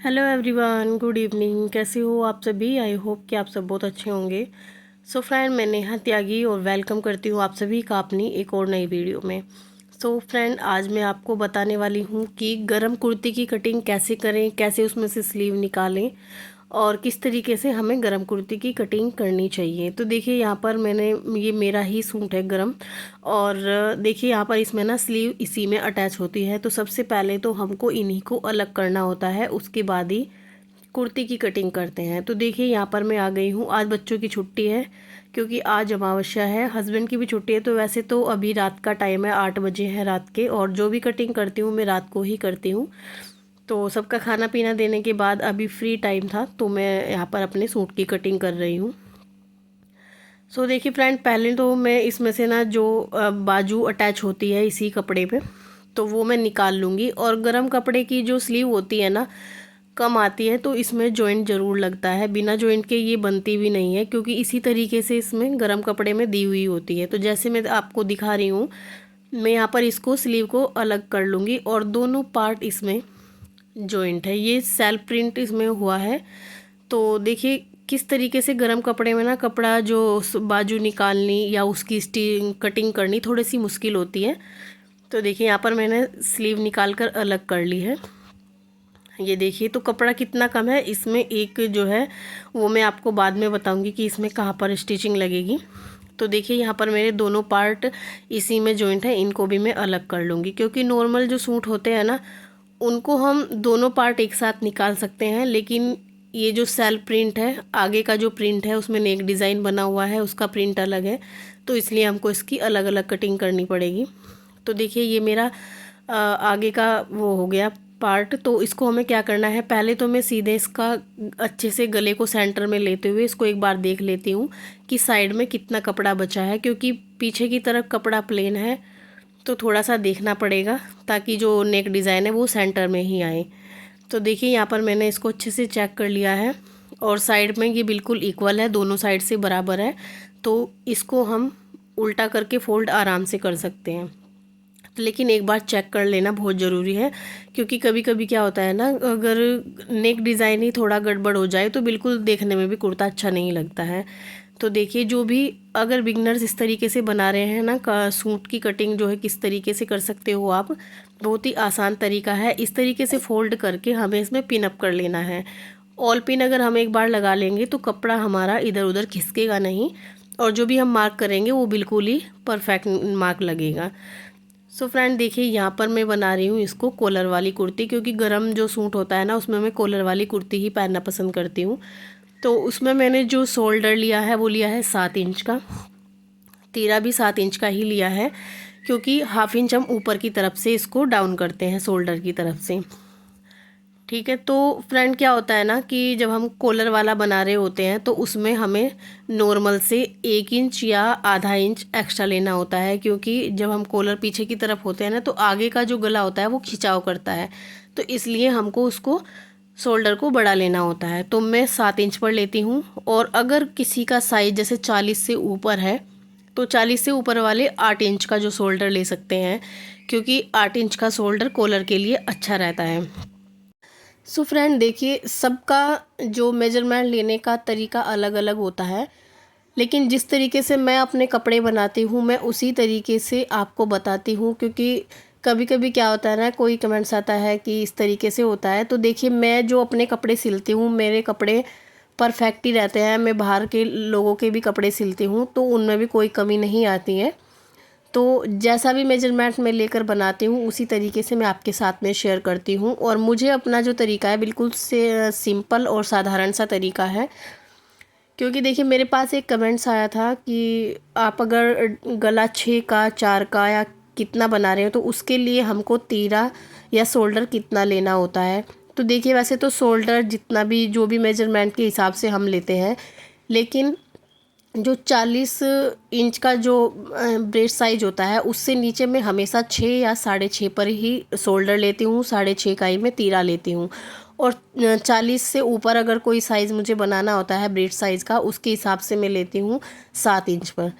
Hello everyone, good evening. कैसे हो आप सभी? आई होप कि आप सब बहुत अच्छे होंगे। सो फ्रेंड, मैं नेहा त्यागी और वेलकम करती हूँ आप सभी का अपनी एक और नई वीडियो में। सो फ्रेंड, आज मैं आपको बताने वाली हूँ कि गरम कुर्ती की कटिंग कैसे करें, कैसे उसमें से स्लीव निकालें और किस तरीके से हमें गरम कुर्ती की कटिंग करनी चाहिए। तो देखिए, यहाँ पर मैंने ये मेरा ही सूट है गरम, और देखिए यहाँ पर इसमें ना स्लीव इसी में अटैच होती है। तो सबसे पहले तो हमको इन्हीं को अलग करना होता है, उसके बाद ही कुर्ती की कटिंग करते हैं। तो देखिए यहाँ पर मैं आ गई हूँ। आज बच्चों की छुट्टी है क्योंकि आज अमावस्या है, हस्बैंड की भी छुट्टी है। तो वैसे तो अभी रात का टाइम है, 8 बजे है रात के, और जो भी कटिंग करती हूँ मैं रात को ही करती हूँ। तो सबका खाना पीना देने के बाद अभी फ्री टाइम था, तो मैं यहाँ पर अपने सूट की कटिंग कर रही हूँ। सो देखिए फ्रेंड, पहले तो मैं इसमें से ना जो बाजू अटैच होती है इसी कपड़े पे, तो वो मैं निकाल लूँगी। और गरम कपड़े की जो स्लीव होती है ना, कम आती है, तो इसमें जॉइंट ज़रूर लगता है। बिना जॉइंट के ये बनती भी नहीं है, क्योंकि इसी तरीके से इसमें गरम कपड़े में दी हुई होती है। तो जैसे मैं आपको दिखा रही हूँ, मैं यहाँ पर इसको स्लीव को अलग कर लूँगी और दोनों पार्ट इसमें जॉइंट है। ये सेल्फ प्रिंट इसमें हुआ है। तो देखिए किस तरीके से गरम कपड़े में ना कपड़ा जो बाजू निकालनी या उसकी स्टिचिंग कटिंग करनी थोड़ी सी मुश्किल होती है। तो देखिए यहाँ पर मैंने स्लीव निकाल कर अलग कर ली है। ये देखिए, तो कपड़ा कितना कम है इसमें। एक जो है वो मैं आपको बाद में बताऊंगी कि इसमें कहाँ पर स्टिचिंग लगेगी। तो देखिए यहाँ पर मेरे दोनों पार्ट इसी में जॉइंट है, इनको भी मैं अलग कर लूँगी। क्योंकि नॉर्मल जो सूट होते हैं ना, उनको हम दोनों पार्ट एक साथ निकाल सकते हैं, लेकिन ये जो सेल्फ प्रिंट है, आगे का जो प्रिंट है उसमें नेक डिज़ाइन बना हुआ है, उसका प्रिंट अलग है। तो इसलिए हमको इसकी अलग अलग कटिंग करनी पड़ेगी। तो देखिए ये मेरा आगे का वो हो गया पार्ट। तो इसको हमें क्या करना है, पहले तो मैं सीधे इसका अच्छे से गले को सेंटर में लेते हुए इसको एक बार देख लेती हूँ कि साइड में कितना कपड़ा बचा है। क्योंकि पीछे की तरफ कपड़ा प्लेन है, तो थोड़ा सा देखना पड़ेगा ताकि जो नेक डिज़ाइन है वो सेंटर में ही आए। तो देखिए यहाँ पर मैंने इसको अच्छे से चेक कर लिया है, और साइड में ये बिल्कुल इक्वल है, दोनों साइड से बराबर है। तो इसको हम उल्टा करके फोल्ड आराम से कर सकते हैं। लेकिन एक बार चेक कर लेना बहुत ज़रूरी है, क्योंकि कभी कभी क्या होता है ना, अगर नेक डिज़ाइन ही थोड़ा गड़बड़ हो जाए तो बिल्कुल देखने में भी कुर्ता अच्छा नहीं लगता है। तो देखिए, जो भी अगर बिगनर्स इस तरीके से बना रहे हैं ना, सूट की कटिंग जो है किस तरीके से कर सकते हो आप, बहुत ही आसान तरीका है। इस तरीके से फोल्ड करके हमें इसमें पिन अप कर लेना है। ऑल पिन अगर हम एक बार लगा लेंगे तो कपड़ा हमारा इधर उधर खिसकेगा नहीं, और जो भी हम मार्क करेंगे वो बिल्कुल ही परफेक्ट मार्क लगेगा। सो फ्रेंड देखिए, यहाँ पर मैं बना रही हूँ इसको कॉलर वाली कुर्ती, क्योंकि गरम जो सूट होता है ना उसमें मैं कॉलर वाली कुर्ती ही पहनना पसंद करती हूँ। तो उसमें मैंने जो शोल्डर लिया है वो लिया है 7 इंच का, तीरा भी 7 इंच का ही लिया है, क्योंकि हाफ इंच हम ऊपर की तरफ से इसको डाउन करते हैं शोल्डर की तरफ से। ठीक है। तो फ्रेंड क्या होता है ना कि जब हम कॉलर वाला बना रहे होते हैं तो उसमें हमें नॉर्मल से 1 इंच या आधा इंच एक्स्ट्रा लेना होता है, क्योंकि जब हम कॉलर पीछे की तरफ होते हैं ना तो आगे का जो गला होता है वो खिंचाव करता है। तो इसलिए हमको उसको शोल्डर को बढ़ा लेना होता है। तो मैं 7 इंच पर लेती हूँ। और अगर किसी का साइज जैसे 40 से ऊपर है तो 40 से ऊपर वाले 8 इंच का जो शोल्डर ले सकते हैं, क्योंकि 8 इंच का शोल्डर कॉलर के लिए अच्छा रहता है। सो फ्रेंड देखिए, सबका जो मेजरमेंट लेने का तरीका अलग अलग होता है, लेकिन जिस तरीके से मैं अपने कपड़े बनाती हूँ मैं उसी तरीके से आपको बताती हूँ। क्योंकि कभी कभी क्या होता है ना, कोई कमेंट्स आता है कि इस तरीके से होता है। तो देखिए, मैं जो अपने कपड़े सिलती हूँ मेरे कपड़े परफेक्ट ही रहते हैं। मैं बाहर के लोगों के भी कपड़े सिलती हूँ तो उनमें भी कोई कमी नहीं आती है। तो जैसा भी मेजरमेंट मैं लेकर बनाती हूँ उसी तरीके से मैं आपके साथ में शेयर करती हूँ। और मुझे अपना जो तरीका है बिल्कुल से सिंपल और साधारण सा तरीका है। क्योंकि देखिए, मेरे पास एक कमेंट्स आया था कि आप अगर गला 6 का 4 का या कितना बना रहे हो तो उसके लिए हमको तीरा या शोल्डर कितना लेना होता है। तो देखिए, वैसे तो शोल्डर जितना भी जो भी मेजरमेंट के हिसाब से हम लेते हैं, लेकिन जो 40 इंच का जो ब्रेस्ट साइज होता है उससे नीचे मैं हमेशा 6 या 6.5 पर ही शोल्डर लेती हूँ, 6.5 का ही मैं तीरा लेती हूँ। और 40 से ऊपर अगर कोई साइज़ मुझे बनाना होता है ब्रेस्ट साइज़ का, उसके हिसाब से मैं लेती हूँ 7 इंच पर।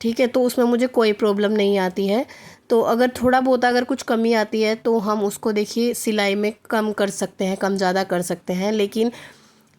ठीक है, तो उसमें मुझे कोई प्रॉब्लम नहीं आती है। तो अगर थोड़ा बहुत अगर कुछ कमी आती है तो हम उसको देखिए सिलाई में कम कर सकते हैं, कम ज़्यादा कर सकते हैं। लेकिन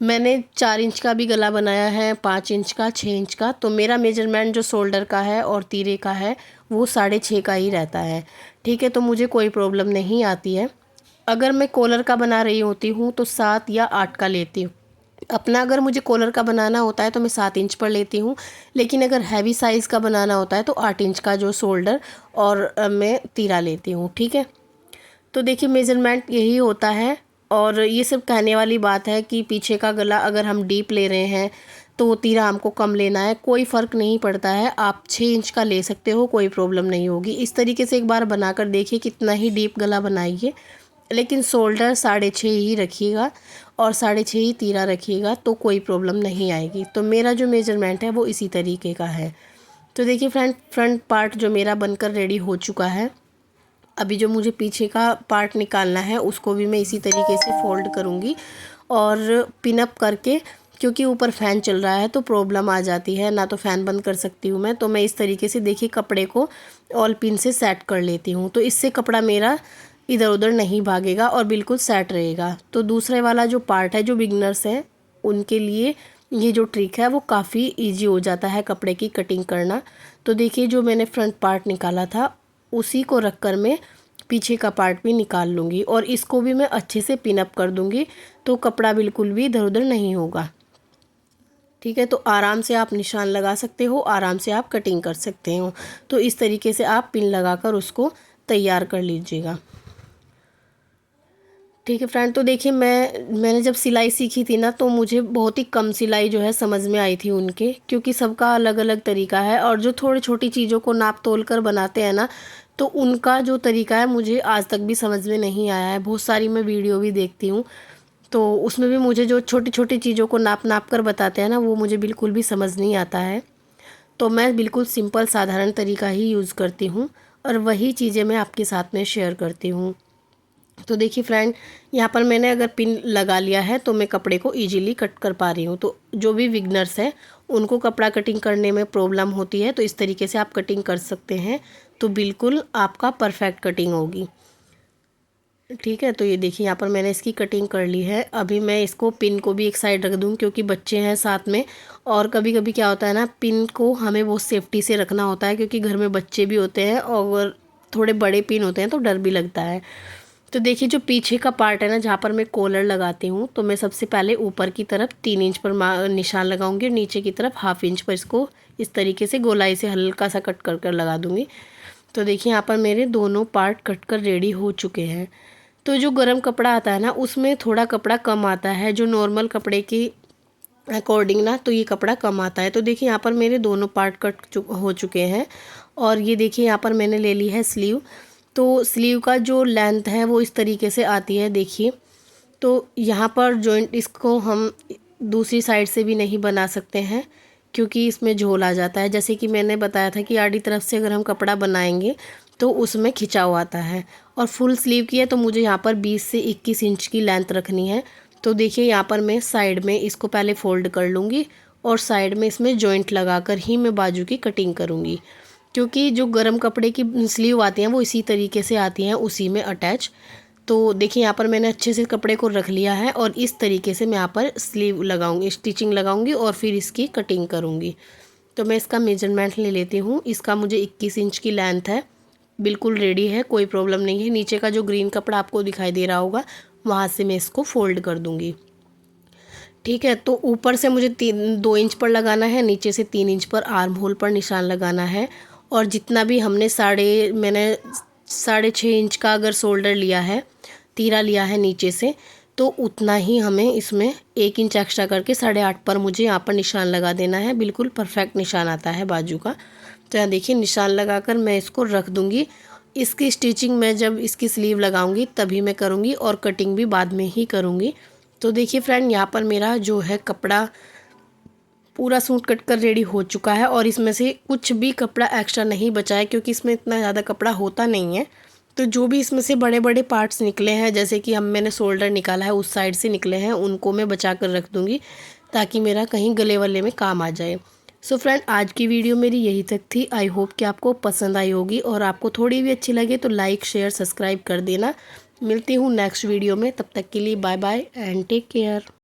मैंने 4 इंच का भी गला बनाया है, 5 इंच का, 6 इंच का। तो मेरा मेजरमेंट जो शोल्डर का है और तीरे का है वो 6.5 का ही रहता है। ठीक है, तो मुझे कोई प्रॉब्लम नहीं आती है। अगर मैं कॉलर का बना रही होती हूँ तो 7 या 8 का लेती हूँ। अपना अगर मुझे कॉलर का बनाना होता है तो मैं 7 इंच पर लेती हूँ। लेकिन अगर हैवी साइज़ का बनाना होता है तो 8 इंच का जो शोल्डर और मैं तीरा लेती हूँ। ठीक है, तो देखिए मेज़रमेंट यही होता है। और ये सब कहने वाली बात है कि पीछे का गला अगर हम डीप ले रहे हैं तो तीरा हमको कम लेना है, कोई फ़र्क नहीं पड़ता है। आप 6 इंच का ले सकते हो, कोई प्रॉब्लम नहीं होगी। इस तरीके से एक बार बनाकर देखिए, कितना ही डीप गला बनाइए, लेकिन शोल्डर 6.5 ही रखिएगा और 6.5 ही तीरा रखिएगा तो कोई प्रॉब्लम नहीं आएगी। तो मेरा जो मेजरमेंट है वो इसी तरीके का है। तो देखिए फ्रंट पार्ट जो मेरा बनकर रेडी हो चुका है। अभी जो मुझे पीछे का पार्ट निकालना है उसको भी मैं इसी तरीके से फोल्ड करूँगी और पिन अप करके, क्योंकि ऊपर फ़ैन चल रहा है तो प्रॉब्लम आ जाती है, ना तो फ़ैन बंद कर सकती हूँ मैं। तो मैं इस तरीके से देखिए कपड़े को ऑल पिन से सेट कर लेती हूँ, तो इससे कपड़ा मेरा इधर उधर नहीं भागेगा और बिल्कुल सेट रहेगा। तो दूसरे वाला जो पार्ट है, जो बिगनर्स हैं उनके लिए ये जो ट्रिक है वो काफ़ी इजी हो जाता है कपड़े की कटिंग करना। तो देखिए जो मैंने फ्रंट पार्ट निकाला था उसी को रख कर मैं पीछे का पार्ट भी निकाल लूँगी और इसको भी मैं अच्छे से पिन अप कर दूँगी, तो कपड़ा बिल्कुल भी इधर उधर नहीं होगा। ठीक है, तो आराम से आप निशान लगा सकते हो, आराम से आप कटिंग कर सकते हो। तो इस तरीके से आप पिन लगाकर उसको तैयार कर लीजिएगा। ठीक है फ्रेंड, तो देखिए मैंने जब सिलाई सीखी थी ना तो मुझे बहुत ही कम सिलाई जो है समझ में आई थी उनके, क्योंकि सबका अलग अलग तरीका है। और जो थोड़ी छोटी चीज़ों को नाप तोल कर बनाते हैं ना, तो उनका जो तरीका है मुझे आज तक भी समझ में नहीं आया है। बहुत सारी मैं वीडियो भी देखती हूँ तो उसमें भी मुझे जो छोटी छोटी चीज़ों को नाप नाप कर बताते हैं ना, वो मुझे बिल्कुल भी समझ नहीं आता है। तो मैं बिल्कुल सिंपल साधारण तरीका ही यूज़ करती हूँ और वही चीज़ें मैं आपके साथ में शेयर करती हूँ। तो देखिए फ्रेंड, यहाँ पर मैंने अगर पिन लगा लिया है तो मैं कपड़े को इजीली कट कर पा रही हूँ। तो जो भी बिगनर्स हैं उनको कपड़ा कटिंग करने में प्रॉब्लम होती है तो इस तरीके से आप कटिंग कर सकते हैं, तो बिल्कुल आपका परफेक्ट कटिंग होगी। ठीक है, तो ये देखिए यहाँ पर मैंने इसकी कटिंग कर ली है। अभी मैं इसको पिन को भी एक साइड रख दूँ क्योंकि बच्चे हैं साथ में, और कभी कभी क्या होता है ना, पिन को हमें बहुत सेफ्टी से रखना होता है क्योंकि घर में बच्चे भी होते हैं और थोड़े बड़े पिन होते हैं तो डर भी लगता है। तो देखिए जो पीछे का पार्ट है ना, जहाँ पर मैं कॉलर लगाती हूँ, तो मैं सबसे पहले ऊपर की तरफ 3 इंच पर निशान लगाऊंगी और नीचे की तरफ 1/2 इंच पर इसको इस तरीके से गोलाई से हल्का सा कट कर कर लगा दूंगी। तो देखिए यहाँ पर मेरे दोनों पार्ट कट कर रेडी हो चुके हैं। तो जो गर्म कपड़ा आता है ना उसमें थोड़ा कपड़ा कम आता है, जो नॉर्मल कपड़े की अकॉर्डिंग ना तो ये कपड़ा कम आता है। तो देखिए यहाँ पर मेरे दोनों पार्ट हो चुके हैं। और ये देखिए यहाँ पर मैंने ले ली है स्लीव। तो स्लीव का जो लेंथ है वो इस तरीके से आती है देखिए। तो यहाँ पर जॉइंट इसको हम दूसरी साइड से भी नहीं बना सकते हैं क्योंकि इसमें झोल आ जाता है। जैसे कि मैंने बताया था कि आड़ी तरफ से अगर हम कपड़ा बनाएंगे तो उसमें खिंचाव आता है। और फुल स्लीव की है तो मुझे यहाँ पर 20 से 21 इंच की लेंथ रखनी है। तो देखिए यहाँ पर मैं साइड में इसको पहले फोल्ड कर लूँगी और साइड में इसमें जॉइंट लगाकर ही मैं बाजू की कटिंग करूँगी, क्योंकि जो गर्म कपड़े की स्लीव आती हैं वो इसी तरीके से आती हैं, उसी में अटैच। तो देखिए यहाँ पर मैंने अच्छे से कपड़े को रख लिया है और इस तरीके से मैं यहाँ पर स्लीव लगाऊंगी, स्टिचिंग लगाऊंगी और फिर इसकी कटिंग करूंगी। तो मैं इसका मेजरमेंट ले लेती हूँ। इसका मुझे 21 इंच की लेंथ है, बिल्कुल रेडी है, कोई प्रॉब्लम नहीं है। नीचे का जो ग्रीन कपड़ा आपको दिखाई दे रहा होगा वहाँ से मैं इसको फोल्ड कर दूँगी। ठीक है, तो ऊपर से मुझे 2 इंच पर लगाना है, नीचे से 3 इंच पर आर्म होल पर निशान लगाना है। और जितना भी मैंने 6.5 इंच का अगर शोल्डर लिया है, तीरा लिया है नीचे से, तो उतना ही हमें इसमें 1 इंच एक्स्ट्रा करके 8.5 पर मुझे यहाँ पर निशान लगा देना है। बिल्कुल परफेक्ट निशान आता है बाजू का। तो यहाँ देखिए निशान लगाकर मैं इसको रख दूँगी। इसकी स्टिचिंग मैं जब इसकी स्लीव लगाऊंगी तभी मैं करूँगी और कटिंग भी बाद में ही करूँगी। तो देखिए फ्रेंड, यहाँ पर मेरा जो है कपड़ा पूरा सूट कट कर रेडी हो चुका है और इसमें से कुछ भी कपड़ा एक्स्ट्रा नहीं बचा है क्योंकि इसमें इतना ज़्यादा कपड़ा होता नहीं है। तो जो भी इसमें से बड़े बड़े पार्ट्स निकले हैं, जैसे कि मैंने शोल्डर निकाला है उस साइड से निकले हैं, उनको मैं बचा कर रख दूँगी ताकि मेरा कहीं गले वाले में काम आ जाए। सो फ्रेंड, आज की वीडियो मेरी यही तक थी। आई होप कि आपको पसंद आई होगी, और आपको थोड़ी भी अच्छी लगे तो लाइक शेयर सब्सक्राइब कर देना। मिलती हूँ नेक्स्ट वीडियो में, तब तक के लिए bye bye and take care.